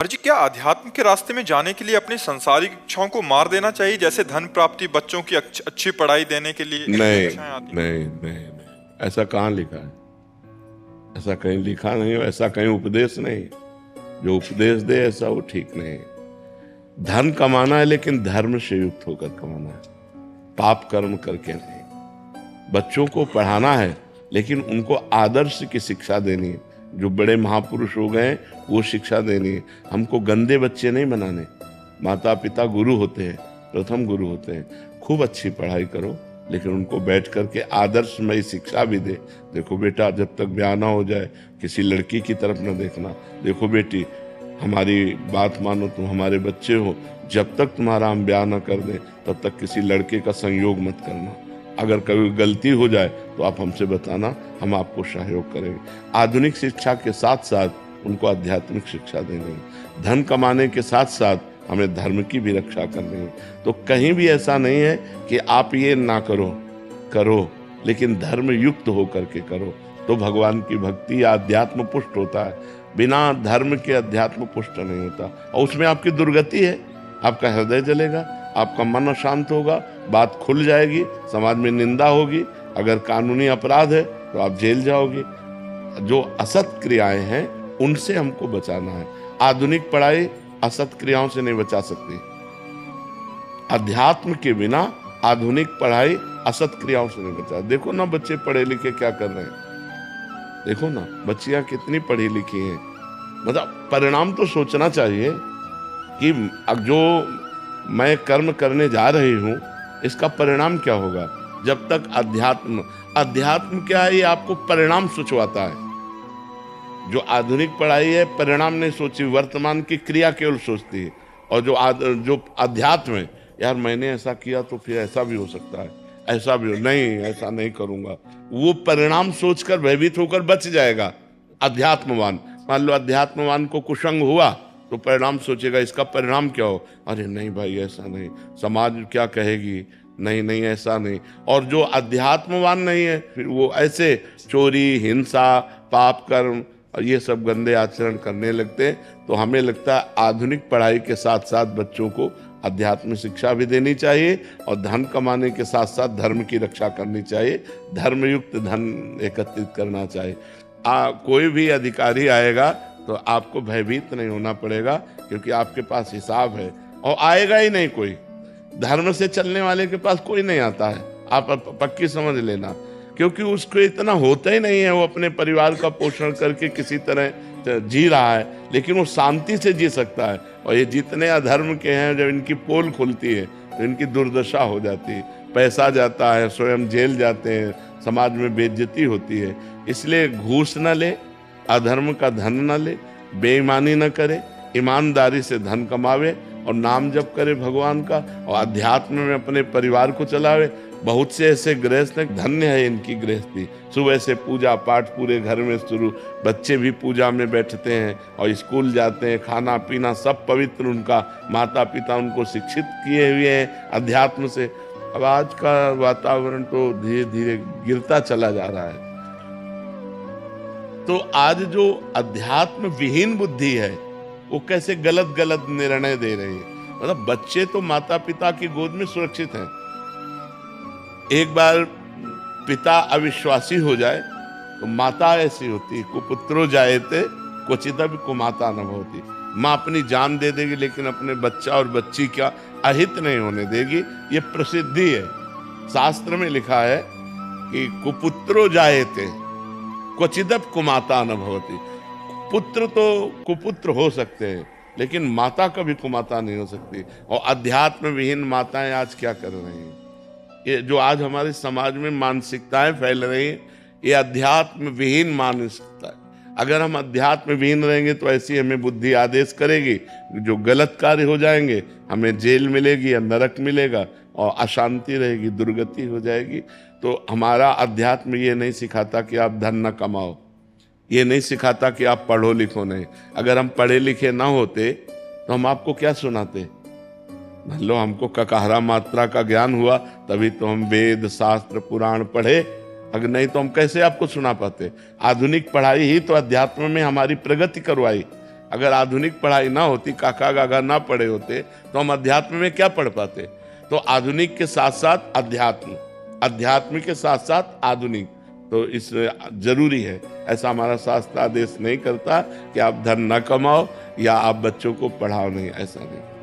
और जी, क्या अध्यात्म के रास्ते में जाने के लिए अपनी सांसारिक इच्छाओं को मार देना चाहिए, जैसे धन प्राप्ति, बच्चों की अच्छी पढ़ाई देने के लिए ऐसी नहीं इच्छाएं आती हैं? नहीं नहीं नहीं, ऐसा कहाँ लिखा है? ऐसा कहीं लिखा नहीं हो, ऐसा कहीं उपदेश नहीं। जो उपदेश दे ऐसा वो ठीक नहीं है। धन कमाना है लेकिन धर्म से युक्त होकर कमाना है, पाप कर्म करके नहीं। बच्चों को पढ़ाना है लेकिन उनको आदर्श की शिक्षा देनी है। जो बड़े महापुरुष हो गए वो शिक्षा देनी है। हमको गंदे बच्चे नहीं बनाने। माता पिता गुरु होते हैं, प्रथम गुरु होते हैं। खूब अच्छी पढ़ाई करो लेकिन उनको बैठ करके आदर्शमय शिक्षा भी दे। देखो बेटा, जब तक ब्याह ना हो जाए किसी लड़की की तरफ न देखना। देखो बेटी, हमारी बात मानो, तुम हमारे बच्चे हो, जब तक तुम्हारा हम ब्याह न कर दें तब तक किसी लड़के का संयोग मत करना। अगर कभी गलती हो जाए तो आप हमसे बताना, हम आपको सहयोग करेंगे। आधुनिक शिक्षा के साथ साथ उनको आध्यात्मिक शिक्षा देनी है। धन कमाने के साथ साथ हमें धर्म की भी रक्षा करनी है। तो कहीं भी ऐसा नहीं है कि आप ये ना करो, लेकिन धर्म युक्त होकर के करो, तो भगवान की भक्ति या अध्यात्म पुष्ट होता है। बिना धर्म के अध्यात्म पुष्ट नहीं होता, और उसमें आपकी दुर्गति है। आपका हृदय जलेगा, आपका मन अशांत होगा, बात खुल जाएगी, समाज में निंदा होगी। अगर कानूनी अपराध है तो आप जेल जाओगे। जो असत क्रियाएं हैं उनसे हमको बचाना है। आधुनिक पढ़ाई असत क्रियाओं से नहीं बचा सकती। अध्यात्म के बिना आधुनिक पढ़ाई असत क्रियाओं से नहीं बचा। देखो ना, बच्चे पढ़े लिखे क्या कर रहे हैं। देखो ना, बच्चियां कितनी पढ़ी लिखी हैं। मतलब परिणाम तो सोचना चाहिए कि अब जो मैं कर्म करने जा रही हूं इसका परिणाम क्या होगा। जब तक अध्यात्म क्या है, ये आपको परिणाम सोचवाता है। जो आधुनिक पढ़ाई है परिणाम नहीं सोची, वर्तमान की क्रिया केवल सोचती है। और जो अध्यात्म है, यार मैंने ऐसा किया तो फिर ऐसा भी हो सकता है, ऐसा भी हो, नहीं ऐसा नहीं करूंगा, वो परिणाम सोचकर भयभीत होकर बच जाएगा। अध्यात्मवान, मान लो अध्यात्मवान को कुसंग हुआ तो परिणाम सोचेगा, इसका परिणाम क्या हो, अरे नहीं भाई ऐसा नहीं, समाज क्या कहेगी, नहीं नहीं ऐसा नहीं। और जो अध्यात्मवान नहीं है फिर वो ऐसे चोरी, हिंसा, पाप कर्म और ये सब गंदे आचरण करने लगते हैं। तो हमें लगता है आधुनिक पढ़ाई के साथ साथ बच्चों को अध्यात्म शिक्षा भी देनी चाहिए, और धन कमाने के साथ साथ धर्म की रक्षा करनी चाहिए। धर्मयुक्त धन एकत्रित करना चाहिए। कोई भी अधिकारी आएगा तो आपको भयभीत नहीं होना पड़ेगा, क्योंकि आपके पास हिसाब है, और आएगा ही नहीं कोई। धर्म से चलने वाले के पास कोई नहीं आता है, आप पक्की समझ लेना। क्योंकि उसको इतना होता ही नहीं है, वो अपने परिवार का पोषण करके किसी तरह जी रहा है, लेकिन वो शांति से जी सकता है। और ये जितने अधर्म के हैं, जब इनकी पोल खुलती है तो इनकी दुर्दशा हो जाती है। पैसा जाता है, स्वयं जेल जाते हैं, समाज में बेइज्जती होती है। इसलिए घूस न ले, अधर्म का धन न ले, बेईमानी न करे, ईमानदारी से धन कमावे और नाम जप करे भगवान का, और अध्यात्म में अपने परिवार को चलावे। बहुत से ऐसे गृहस्थ हैं, धन्य है इनकी गृहस्थी। सुबह से पूजा पाठ पूरे घर में शुरू, बच्चे भी पूजा में बैठते हैं और स्कूल जाते हैं, खाना पीना सब पवित्र, उनका माता पिता उनको शिक्षित किए हुए हैं अध्यात्म से। अब आज का वातावरण तो धीरे धीरे गिरता चला जा रहा है। तो आज जो अध्यात्म विहीन बुद्धि है वो कैसे गलत गलत निर्णय दे रही है। मतलब बच्चे तो माता पिता की गोद में सुरक्षित हैं। एक बार पिता अविश्वासी हो जाए तो माता ऐसी होती, कुपुत्रो जायते क्वचिदपि कुमाता न भवति। माँ अपनी जान दे देगी लेकिन अपने बच्चा और बच्ची का अहित नहीं होने देगी। ये प्रसिद्धि है, शास्त्र में लिखा है कि कुपुत्रो जायते क्वचिदपि कुमाता न भवति। पुत्र तो कुपुत्र हो सकते हैं लेकिन माता कभी कुमाता नहीं हो सकती। और अध्यात्म विहीन माताएं आज क्या कर रही हैं, ये जो आज हमारे समाज में मानसिकताएं फैल रही हैं, ये अध्यात्म विहीन मानसिकता है। अगर हम अध्यात्म विहीन रहेंगे तो ऐसी हमें बुद्धि आदेश करेगी, जो गलत कार्य हो जाएंगे हमें जेल मिलेगी या नरक मिलेगा, और अशांति रहेगी, दुर्गति हो जाएगी। तो हमारा अध्यात्म ये नहीं सिखाता कि आप धन न कमाओ, ये नहीं सिखाता कि आप पढ़ो लिखो नहीं। अगर हम पढ़े लिखे ना होते तो हम आपको क्या सुनाते। मान लो हमको ककाहरा मात्रा का ज्ञान हुआ तभी तो हम वेद शास्त्र पुराण पढ़े, अगर नहीं तो हम कैसे आपको सुना पाते। आधुनिक पढ़ाई ही तो अध्यात्म में हमारी प्रगति करवाई। अगर आधुनिक पढ़ाई ना होती, काका गागा ना पढ़े होते, तो हम अध्यात्म में क्या पढ़ पाते। तो आधुनिक के साथ साथ अध्यात्म, अध्यात्म के साथ साथ आधुनिक, तो इस जरूरी है। ऐसा हमारा शास्त्र आदेश नहीं करता कि आप धन न कमाओ या आप बच्चों को पढ़ाओ नहीं, ऐसा नहीं।